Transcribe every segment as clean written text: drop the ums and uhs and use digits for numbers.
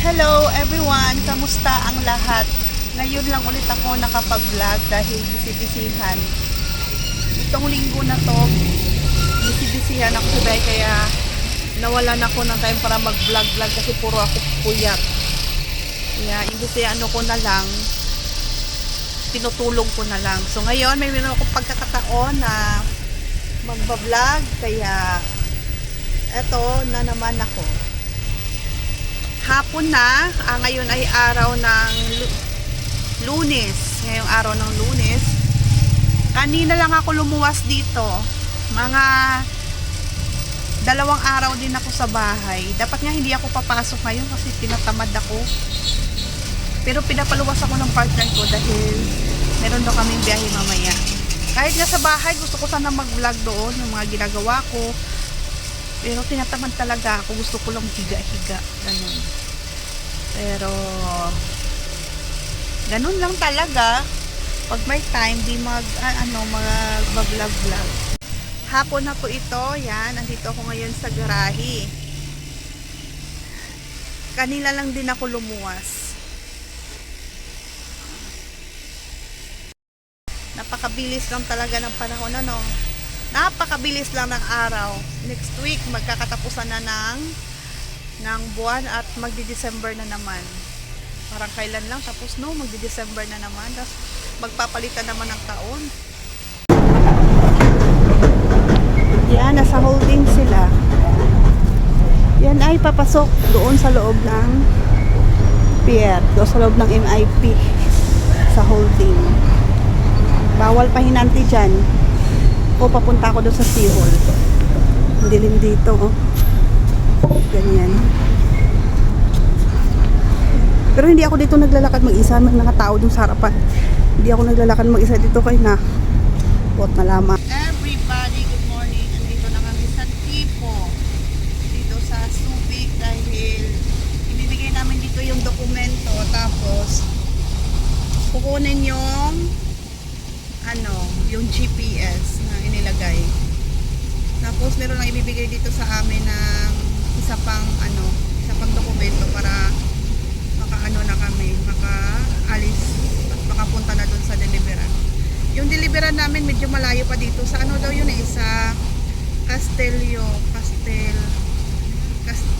Hello everyone! Kamusta ang lahat? Ngayon lang ulit ako nakapag-vlog dahil bisibisihan. Itong linggo na to, bisibisihan ako sabay kaya nawalan ako ng time para mag-vlog kasi puro ako puyat. Kaya imbis ano ko na lang, tinutulong ko na lang. So ngayon may meron akong pagkakataon na magba-vlog kaya eto na naman ako. Hapon na, ngayon ay araw ng Lunes. Ngayong araw ng Lunes. Kanina lang ako lumuwas dito. Mga 2 araw din ako sa bahay. Dapat nga hindi ako papasok ngayon kasi tinatamad ako. Pero pinapaluwas ako ng partner ko dahil meron daw kaming biyahe mamaya. Kahit nga sa bahay, gusto ko sana mag-vlog doon yung mga ginagawa ko. Pero tinatamad talaga ako. Gusto ko lang higa-higa. Ganun. Pero, ganun lang talaga. Pag may time, di mag-vlog-vlog. Hapon na po ito. Yan. Andito ako ngayon sa garahe. Kanina lang din ako lumuwas. Napakabilis lang talaga ng panahon, ano? Napakabilis lang ng araw. Next week, magkakatapusan na ng buwan at magdi-December na naman. Parang kailan lang, tapos no, magdi-December na naman. Tapos magpapalitan naman ng taon. Yan, nasa holding sila. Yan ay papasok doon sa loob ng pier. Doon sa loob ng MIP. Sa holding. Bawal pa hinanti dyan. O papunta ako doon sa Sea Hall. Ang dilim dito, oh. Ganyan. Pero hindi ako dito naglalakad mag-isa. May mga tao doon sa harapan. Hindi ako naglalakad mag-isa dito kay na buot na lamang. Everybody, good morning. Andito na kami sa Tipo. Dito sa Subic dahil ibibigay namin dito yung dokumento. Tapos kukunin yung yung GPS na inilagay. Tapos meron lang ibibigay dito sa amin ng isa pang dokumento para na kami, makaalis at makapunta na doon sa deliveran. Yung deliveran namin medyo malayo pa dito sa daw yun sa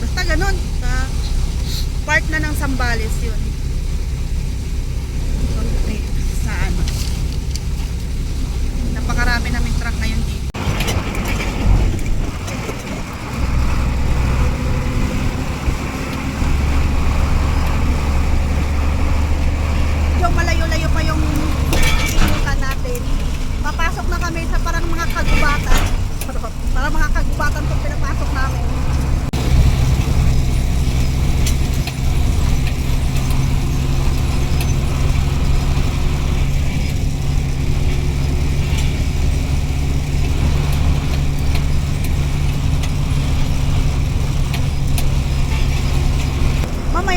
basta ganun sa part na ng Zambales yun. Napakarami namin truck ngayon dito. Yung malayo-layo pa yung inutan natin. Papasok na kami sa parang mga kagubatan. Parang mga kagubatan itong pinapasok namin.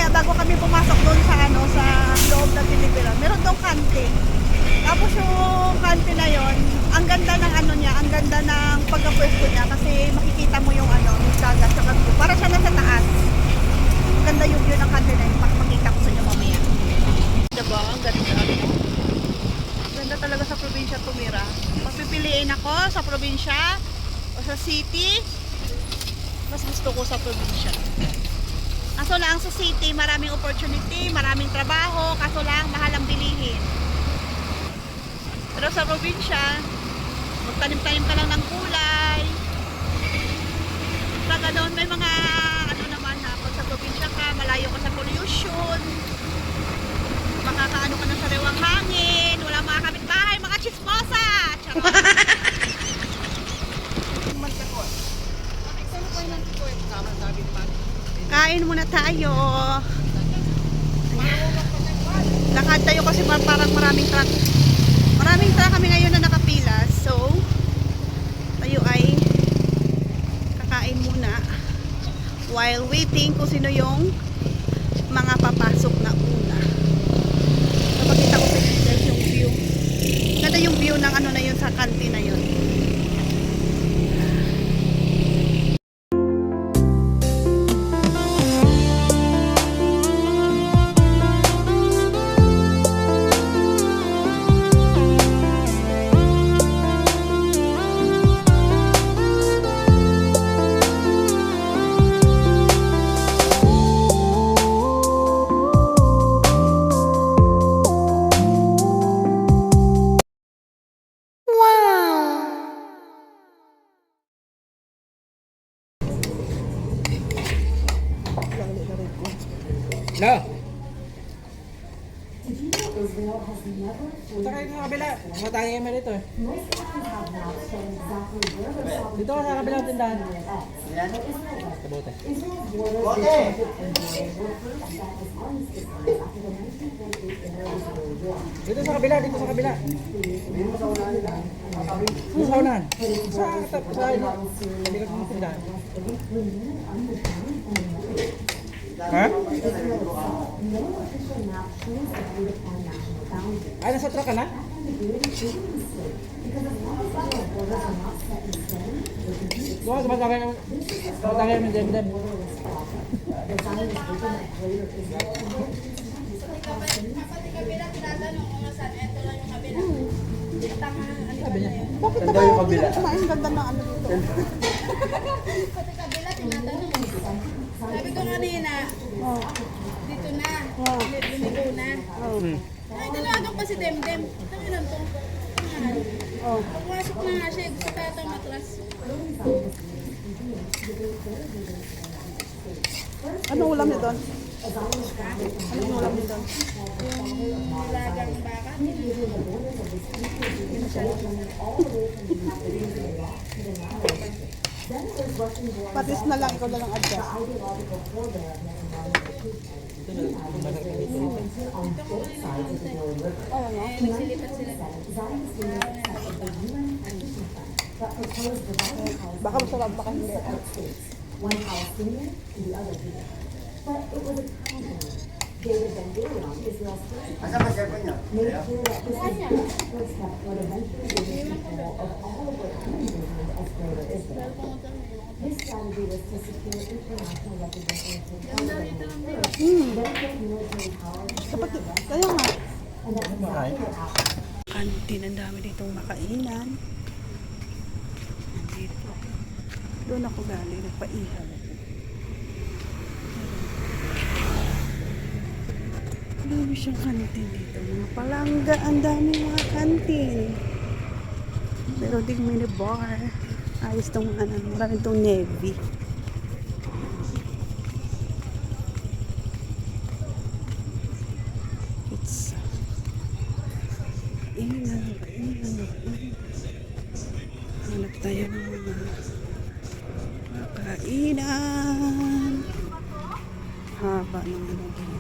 Bago kami pumasok doon sa sa loob ng delivery, meron doon kante. Tapos yung kante na yon, ang ganda ng niya, ang ganda ng pagkapwesto niya kasi makikita mo yung yung dagat sa kanto. Para siya nasa taas. Ang ganda yung view ng kante na yun. Makikita ko sa inyo mamaya. Diba? Ang ganda. Ganda talaga sa probinsya tumira. Pagpipiliin ako sa probinsya o sa city, mas gusto ko sa probinsya. Kaso lang sa city, maraming opportunity, maraming trabaho, kaso lang mahal ang bilihin. Pero sa probinsya, magtanim-tanim ka lang ng kulay. Pag doon may mga naman na pag sa probinsya ka, malayo ka sa pollution. Makakaano ka na sa rewang hangin, wala mga kapitbahay, mga chismosa. Charot. Kain muna tayo. Lakad tayo kasi parang maraming truck. Maraming truck kami ngayon na nakapila. So, tayo ay kakain muna while waiting kung sino yung mga papasok na una. Napakita ko sa inyo guys yung view. Ganda yung view ng na yun sa kanti na yun. No. Punta kayo sa kabila. Matangin kami dito eh. Dito ka sa kabilang tindahan. Kabote. Dito sa kabila, dito sa kabila. Sa unahan. Sa likod ng tindahan. Ha? Ay, nasa truck ka na? Tumatagay naman dem-dem. Sabi niya. Bakit na tayo kumain? Ganda na ano dito. Pati kabila, tinatanong. Sabi ko kanina, dito na, lumigo na. Ay, tinawagan pa si Demdem. Tanginan to. Pagpasok na nga siya, gusto pa ito matras. Ano ulam niyo doon? Ano yung ulam niyo doon? Yung nilagang baka, Patis na lang, ikaw na lang adjust. nagsilipat sila. Baka masarap, baka hindi. Asan ba cellphone niyo? Dapat, kaya nga. Makain. Kantin, ang dami ditong makainan. Nandito. Doon ako galing, nagpaihaw. Dami siyang kantin dito. Mga palangga, ang dami mga kantin. Pero di minibar. Ayos tong ano, marami tong navy. It's inang. Hanap tayo ng mga makainan. Haba ng ano dito.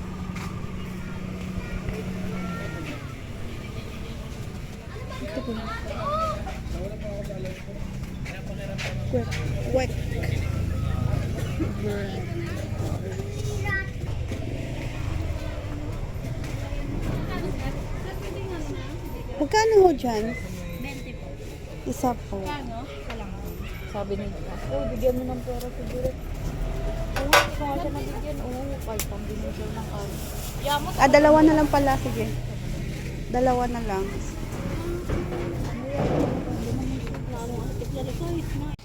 Ito po. Quick. Bread. Magkano ho dyan? 20 po. Isa po. Ano? Walang. Sabi niya, oh, bigyan mo ng pera siguro. Oo, gusto nga siya nabigyan. Oo, kahit pambili siya ng ano. Yamot, Dalawa na lang pala. Sige. Dalawa na lang. ano yan? Hindi naman siya plano. Ano, tiglalagay.